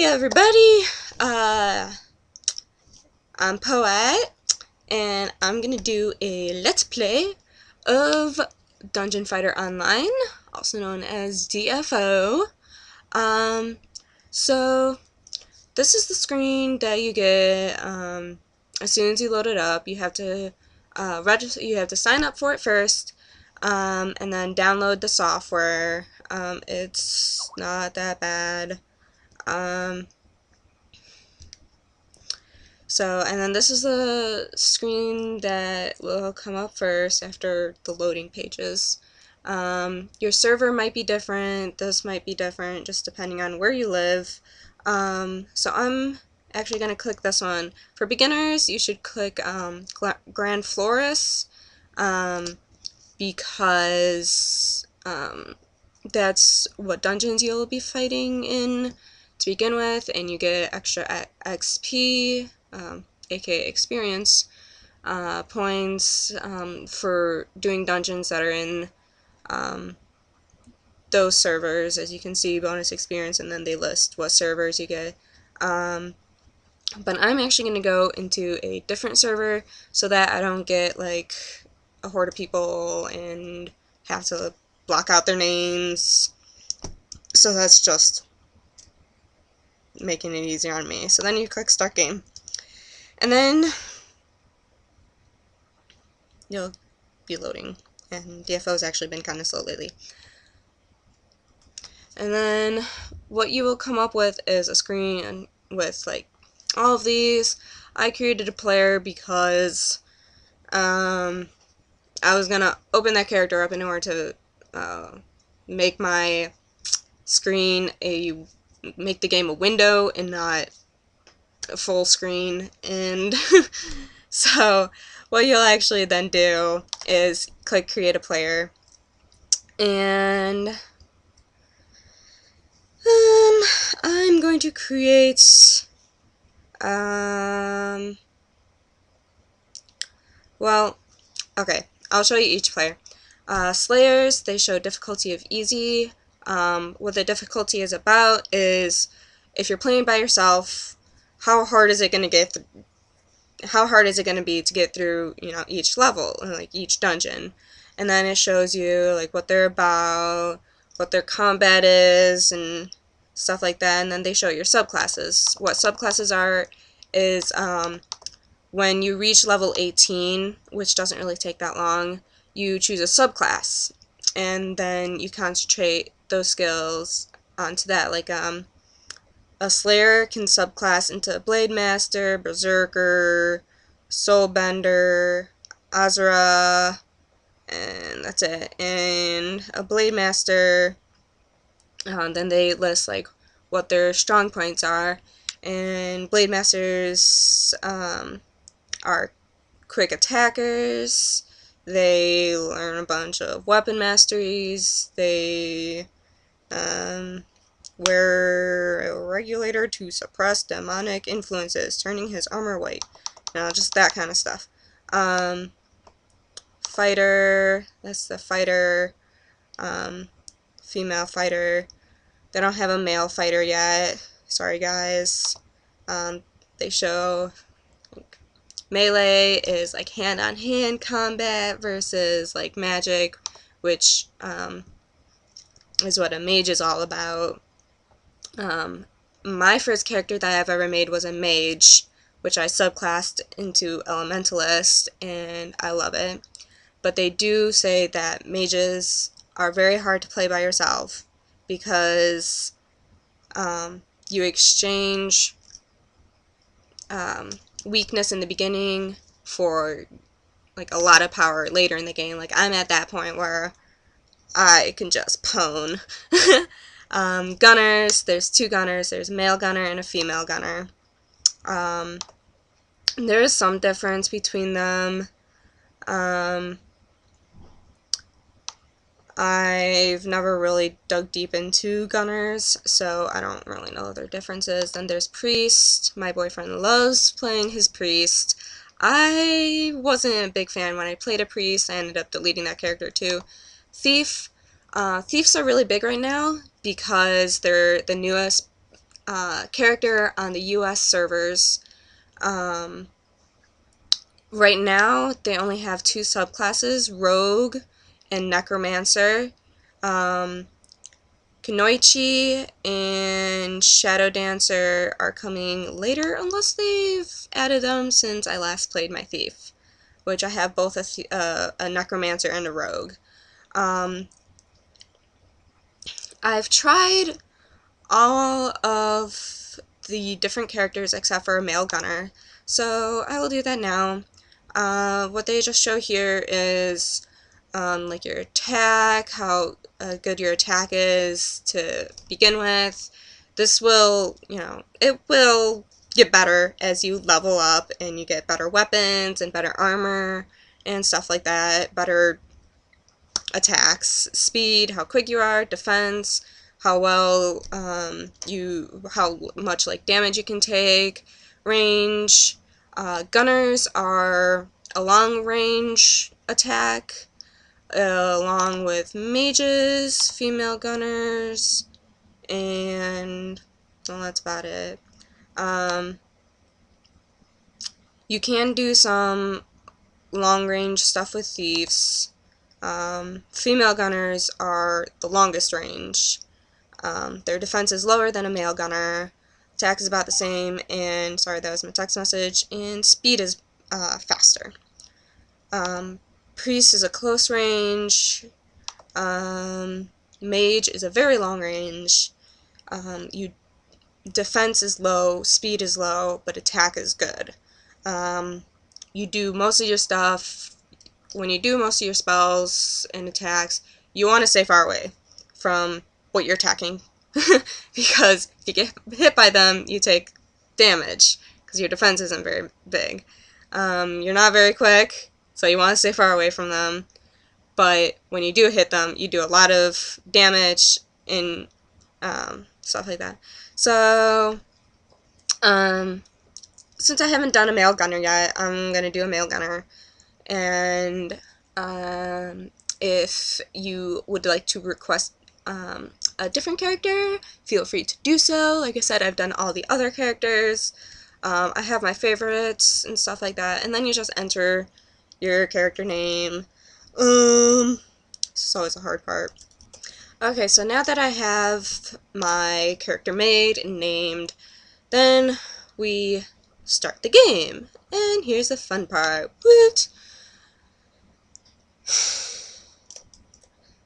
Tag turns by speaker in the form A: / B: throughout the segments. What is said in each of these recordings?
A: everybody, I'm Poet, and I'm gonna do a Let's Play of Dungeon Fighter Online, also known as DFO. So this is the screen that you get, as soon as you load it up. You have to, register, you have to sign up for it first, and then download the software. It's not that bad. And then this is the screen that will come up first after the loading pages. Your server might be different, this might be different, just depending on where you live. So I'm actually going to click this one. For beginners, you should click Grand Florist, because that's what dungeons you'll be fighting in to begin with, and you get extra XP, aka experience points, for doing dungeons that are in those servers. As you can see, bonus experience, and then they list what servers you get. But I'm actually going to go into a different server so that I don't get like a horde of people and have to block out their names. So that's just making it easier on me. So then you click Start Game. And then you'll be loading. And DFO's actually been kind of slow lately. And then what you will come up with is a screen with like all of these. I created a player because I was gonna open that character up in order to make my screen make the game a window and not a full screen. And so what you'll actually then do is click Create a Player, and I'm going to create well, okay, I'll show you each player. Slayers, they show difficulty of easy. What the difficulty is about is if you're playing by yourself, how hard is it going to get? How hard is it going to be to get through, each level, like each dungeon? And then it shows you like what they're about, what their combat is, and stuff like that. And then they show your subclasses. What subclasses are is when you reach level 18, which doesn't really take that long, you choose a subclass, and then you concentrate those skills onto that. Like a Slayer can subclass into Blade Master, Berserker, Soulbender, Azura, and that's it. And a Blade Master, then they list like what their strong points are, and Blade Masters are quick attackers. They learn a bunch of weapon masteries. They wear a regulator to suppress demonic influences, turning his armor white. Just that kind of stuff. Fighter, that's the fighter. Female fighter. They don't have a male fighter yet. Sorry, guys. They show like, melee is like hand-on-hand combat versus like magic, which is what a mage is all about. My first character that I've ever made was a mage, which I subclassed into elementalist, and I love it. But they do say that mages are very hard to play by yourself because you exchange weakness in the beginning for like a lot of power later in the game. Like I'm at that point where I can just pwn. Gunners, there's two gunners. There's a male gunner and a female gunner. There is some difference between them. I've never really dug deep into gunners, so I don't really know their differences. Then there's priest. My boyfriend loves playing his priest. I wasn't a big fan when I played a priest. I ended up deleting that character too. Thief. Thieves are really big right now because they're the newest character on the US servers. Right now, they only have 2 subclasses, Rogue and Necromancer. Kunoichi and Shadow Dancer are coming later, unless they've added them since I last played my Thief, which I have both a Necromancer and a Rogue. I've tried all of the different characters except for a male gunner, so I will do that now. What they just show here is like your attack, how good your attack is to begin with. This will, it will get better as you level up and you get better weapons and better armor and stuff like that, better attacks, speed, how quick you are, defense, how well how much like damage you can take, range. Gunners are a long range attack, along with mages, female gunners, and well, that's about it. You can do some long range stuff with thieves. Female gunners are the longest range. Their defense is lower than a male gunner. Attack is about the same, and sorry, that was my text message. And speed is faster. Priest is a close range. Mage is a very long range. Defense is low, speed is low, but attack is good. You do most of your stuff. When you do most of your spells and attacks, you want to stay far away from what you're attacking, because if you get hit by them, you take damage, because your defense isn't very big. You're not very quick, so you want to stay far away from them, but when you do hit them, you do a lot of damage and stuff like that. So, since I haven't done a male gunner yet, I'm going to do a male gunner. And if you would like to request a different character, feel free to do so. Like I said, I've done all the other characters. I have my favorites and stuff like that. And then you just enter your character name. This is always a hard part. Okay, so now that I have my character made and named, then we start the game. And here's the fun part. Woot!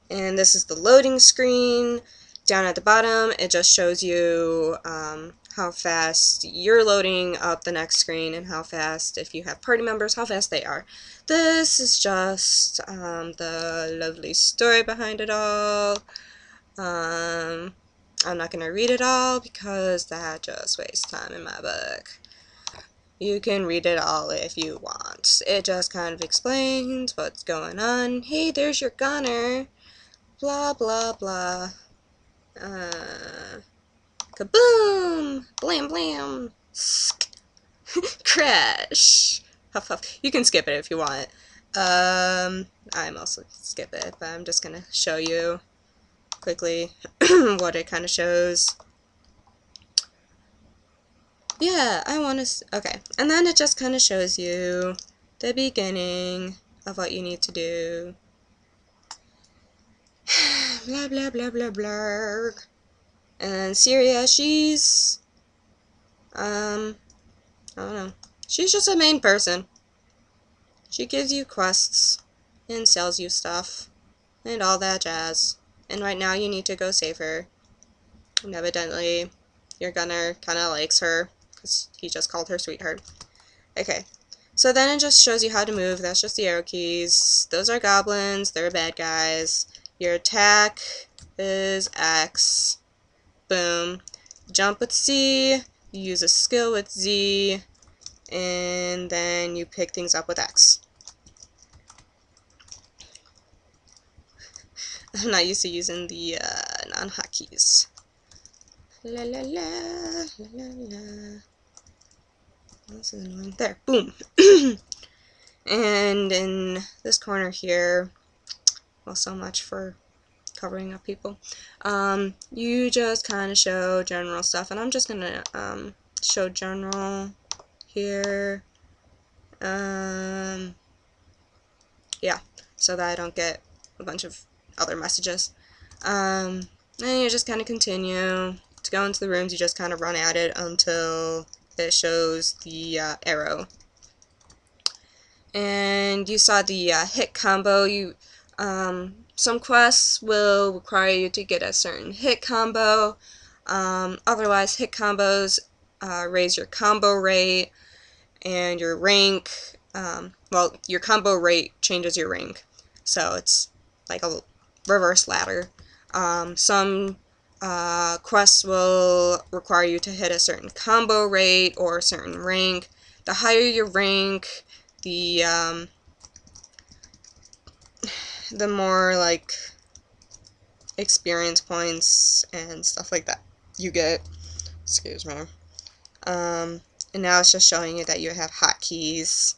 A: And this is the loading screen. Down at the bottom, it just shows you how fast you're loading up the next screen, and how fast, if you have party members, how fast they are. This is just the lovely story behind it all. I'm not going to read it all because that just wastes time in my book. You can read it all if you want. It just kind of explains what's going on. Hey, there's your gunner. Blah, blah, blah. Kaboom! Blam, blam. Crash. Huff, huff. You can skip it if you want. I mostly skip it, but I'm just gonna show you quickly what it kind of shows. Yeah, I want to... Okay, and then it just kind of shows you the beginning of what you need to do. Blah, blah, blah, blah, blah. And Syria, she's... I don't know. She's just a main person. She gives you quests and sells you stuff and all that jazz. And right now you need to go save her. And evidently your gunner kind of likes her, because he just called her sweetheart. Okay, so then it just shows you how to move. That's just the arrow keys. Those are goblins. They're bad guys. Your attack is X. Boom. Jump with C. You use a skill with Z. And then you pick things up with X. I'm not used to using the non-hotkeys. La la la, la la la. This is annoying. There, boom. And in this corner here, well, so much for covering up people. You just kind of show general stuff, and I'm just gonna show general here. Yeah, so that I don't get a bunch of other messages. And you just kind of continue to go into the rooms. You just kind of run at it until it shows the arrow. And you saw the hit combo. Some quests will require you to get a certain hit combo. Otherwise, hit combos raise your combo rate and your rank. Well, your combo rate changes your rank, so it's like a reverse ladder. Some quests will require you to hit a certain combo rate or a certain rank. The higher your rank, the more like experience points and stuff like that you get. Excuse me. And now it's just showing you that you have hotkeys,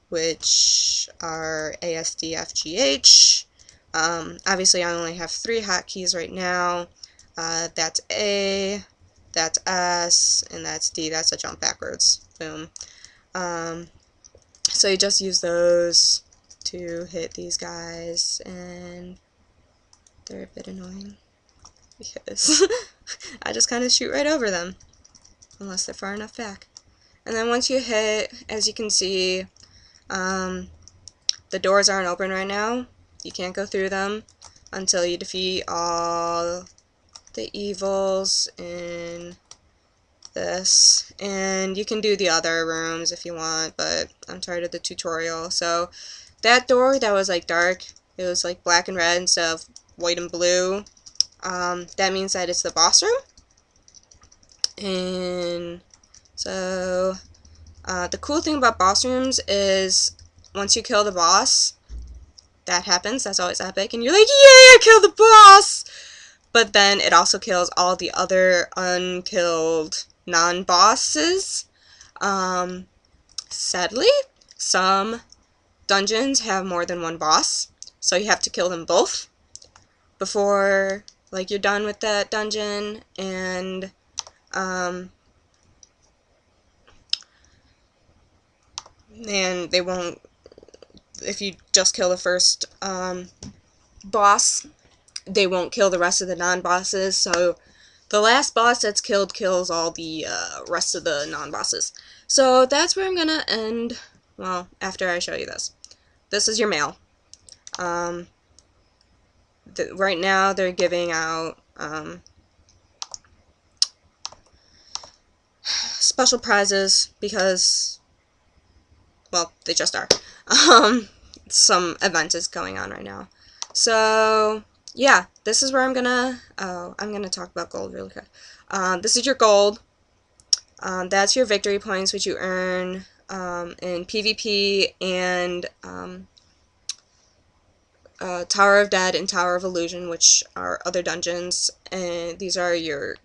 A: which are A, S, D, F, G, H. Obviously I only have 3 hotkeys right now. That's A, that's S, and that's D. That's a jump backwards. Boom. So you just use those to hit these guys, and they're a bit annoying because I just kind of shoot right over them unless they're far enough back. And then once you hit, as you can see, the doors aren't open right now. You can't go through them until you defeat all the evils in this. And you can do the other rooms if you want, but I'm tired of the tutorial. So that door that was like dark, it was like black and red instead of white and blue. That means that it's the boss room. And so the cool thing about boss rooms is once you kill the boss, that happens, that's always epic, and you're like, yay, I killed the boss! But then it also kills all the other unkilled non-bosses. Sadly, some dungeons have more than one boss, so you have to kill them both before like you're done with that dungeon. And they won't, if you just kill the first boss, they won't kill the rest of the non-bosses, so the last boss that's killed kills all the rest of the non-bosses. So that's where I'm gonna end, well, after I show you this. This is your mail. Right now they're giving out special prizes because, well, they just are. Some event is going on right now. So yeah, this is where I'm gonna talk about gold really quick. This is your gold. That's your victory points, which you earn in PvP and Tower of Dead and Tower of Illusion, which are other dungeons. And these are your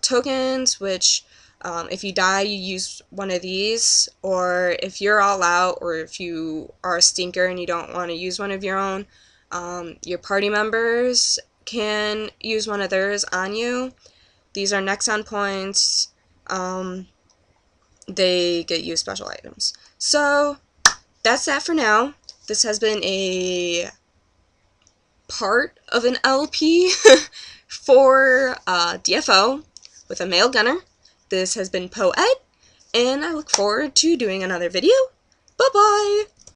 A: tokens, which if you die, you use one of these, or if you're all out, or if you are a stinker and you don't want to use one of your own, your party members can use one of theirs on you. These are Nexon points. They get you special items. So that's that for now. This has been a part of an LP for DFO with a male gunner. This has been Poet, and I look forward to doing another video. Bye-bye!